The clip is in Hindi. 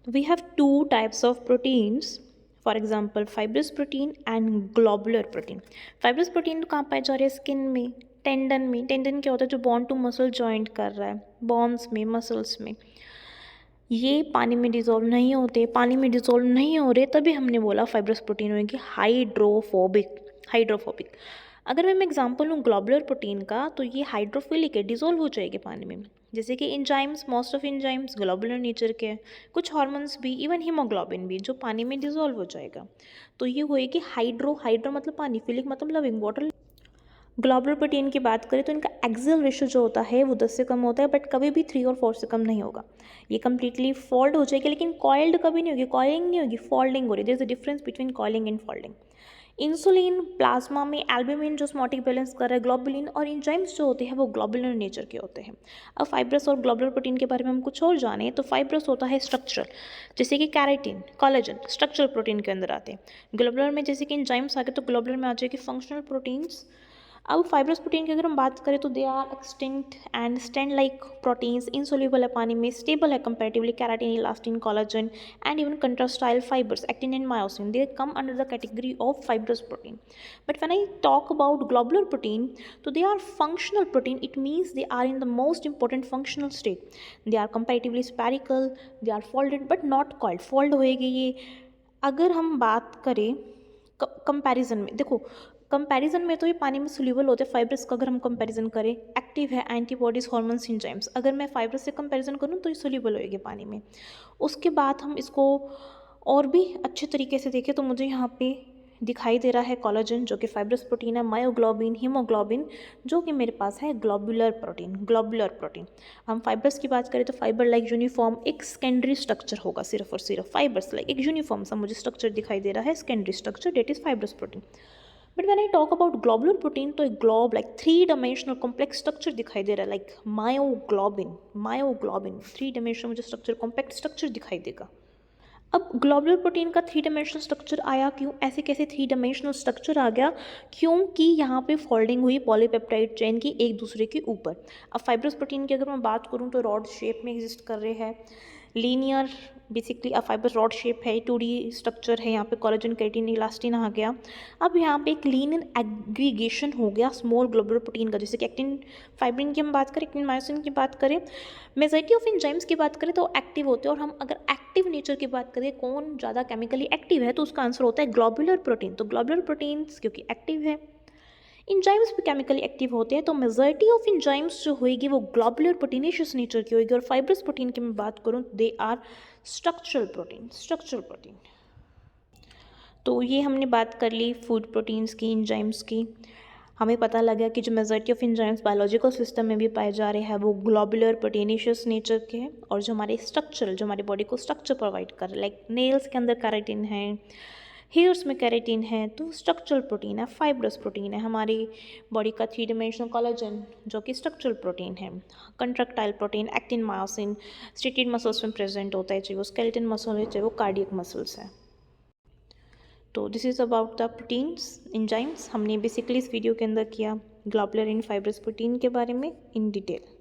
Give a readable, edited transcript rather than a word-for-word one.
We have two types of proteins, for example fibrous protein and globular protein. Fibrous protein तो कहाँ पाए जा रहे हैं? स्किन में, टेंडन में. टेंडन क्या होता है? जो बॉन्ड टू मसल जॉइंट कर रहा है, बॉन्स में, मसल्स में. ये पानी में डिजोल्व नहीं होते, पानी में डिजोल्व नहीं हो रहे, तभी हमने बोला फाइब्रस प्रोटीन होगी हाइड्रोफोबिक. हाइड्रोफोबिक. अगर मैं एग्जांपल लूँ ग्लोबुलर प्रोटीन का, तो ये हाइड्रोफिलिक है, डिजोल्व हो जाएगी पानी में. जैसे कि enzymes, most of enzymes globular nature के हैं, कुछ हार्मोन्स भी, इवन हीमोग्लोबिन भी, जो पानी में डिजोल्व हो जाएगा. तो ये होएगी हाइड्रो मतलब पानी, फिलिक मतलब लविंग वाटर. ग्लोबुलर प्रोटीन की बात करें तो इनका एक्सियल रेशियो जो होता है वो 10 से कम होता है, बट कभी भी 3 और 4 से कम नहीं होगा. ये कम्प्लीटली फोल्ड हो जाएगी, लेकिन कॉइल्ड कभी नहीं होगी, कॉइलिंग नहीं होगी, फोल्डिंग हो रही है. There is a difference between coiling and folding. Insulin, plasma में एल्ब्यूमिन जो स्मोटिक बैलेंस कर रहा है, ग्लोबुलिन और इंजाइम्स जो होते हैं वो ग्लोबुलर नेचर के होते हैं. अब फाइब्रस और ग्लोबुलर प्रोटीन के बारे में हम कुछ और जाने तो फाइब्रस होता है स्ट्रक्चरल, जैसे कि कैराटिन, कोलेजन, स्ट्रक्चरल प्रोटीन के अंदर आते हैं. ग्लोबुलर में जैसे कि इंजाइम्स आ गए तो ग्लोबुलर में आ जाएगी फंक्शनल प्रोटीन्स. अब फाइब्रस प्रोटीन की अगर हम बात करें तो they are extinct and stand like proteins, insoluble है पानी में, स्टेबल है comparatively, keratin, elastin, collagen and even contractile fibres, actin and myosin, they come under the category of fibrous protein. But when I talk about globular protein, तो they are functional protein. It means they are in the most important functional state. They are comparatively spherical, they are folded but not coiled. Fold होएगी ये. अगर हम बात करें कंपैरिजन में, देखो कंपैरिजन में तो ये पानी में सोल्यूबल होते हैं. फाइब्रस का अगर हम कंपैरिजन करें, एक्टिव है, एंटीबॉडीज, हार्मोन्स, एंजाइम्स. अगर मैं फाइब्रस से कंपैरिजन करूँ तो ये सोल्यूबल होएगी पानी में. उसके बाद हम इसको और भी अच्छे तरीके से देखें तो मुझे यहाँ पे दिखाई दे रहा है कोलाजन, जो कि फाइब्रस प्रोटीन है, मायोग्लोबिन, हीमोग्लोबिन, जो कि मेरे पास है ग्लोबुलर प्रोटीन. Globular protein. हम फाइब्रस की बात करें तो फाइबर लाइक यूनिफॉर्म एक सेकेंडरी स्ट्रक्चर होगा, सिर्फ और सिर्फ फाइब्रस लाइक एक यूनिफॉर्म सा मुझे स्ट्रक्चर दिखाई दे रहा है, secondary structure, that is fibrous protein. But when I talk about globular protein तो एक globe like 3 dimensional complex structure दिखाई दे रहा है, लाइक मायोग्लोबिन. मायोग्लोबिन 3 डायमेंशनल मुझे स्ट्रक्चर, कॉम्पैक्ट स्ट्रक्चर दिखाई देगा. अब ग्लोबुलर प्रोटीन का 3 डायमेंशनल स्ट्रक्चर आया क्यों? ऐसे कैसे 3 डायमेंशनल स्ट्रक्चर आ गया? क्योंकि यहाँ पे फोल्डिंग हुई पॉलीपेप्टाइड चेन की एक दूसरे के ऊपर. अब फाइब्रस प्रोटीन की अगर मैं बात करूँ तो रॉड शेप में एग्जिस्ट कर रहे हैं, linear, basically fibre rod shape है, 2D स्ट्रक्चर है. यहाँ पे कोलेजन, केराटिन, इलास्टिन आ गया. अब यहाँ पे एक लीनियर एग्रीगेशन हो गया स्मॉल ग्लोबुलर प्रोटीन का, जैसे कि एक्टिन, फाइब्रिन की हम बात करें, एक्टिन, मायोसिन की बात करें, मेजॉरिटी ऑफ एंजाइम्स की बात करें तो एक्टिव होते हैं. और हम अगर एक्टिव नेचर की बात करें, कौन ज़्यादा केमिकली एक्टिव है, तो उसका आंसर होता है ग्लोबुलर प्रोटीन. तो ग्लोबुलर प्रोटीन्स क्योंकि एक्टिव है. इंजाइम्स भी केमिकली एक्टिव होते हैं, तो मेजॉरिटी ऑफ इंजाइम्स जो होएगी वो ग्लोबुलर प्रोटीनेशियस नेचर की होगी. और फाइब्रस प्रोटीन की मैं बात करूँ, they are structural protein. Structural protein. तो ये हमने बात कर ली फूड प्रोटीन्स की, इंजाइम्स की. हमें पता लगा कि जो majority of enzymes biological system में भी पाए जा रहे हैं वो ग्लोबुलर प्रोटीनेशियस नेचर के हैं. और जो हमारे स्ट्रक्चरल, जो हमारी बॉडी को स्ट्रक्चर प्रोवाइड कर रहे हैं, लाइक नेल्स के अंदर कैराटिन है, हेयर्स में कैराटिन है, तो स्ट्रक्चरल प्रोटीन है. फाइब्रस प्रोटीन है हमारी बॉडी का 3 डायमेंशनल कोलेजन, जो कि स्ट्रक्चरल प्रोटीन है. Contractile protein, actin, myosin, striated muscles में प्रेजेंट होता है, चाहे वो स्केलेटन मसल है, चाहे वो कार्डियक मसल्स है. तो this is about the proteins, enzymes. हमने बेसिकली इस वीडियो के अंदर किया ग्लोबुलर एंड फाइब्रस प्रोटीन के बारे में इन डिटेल.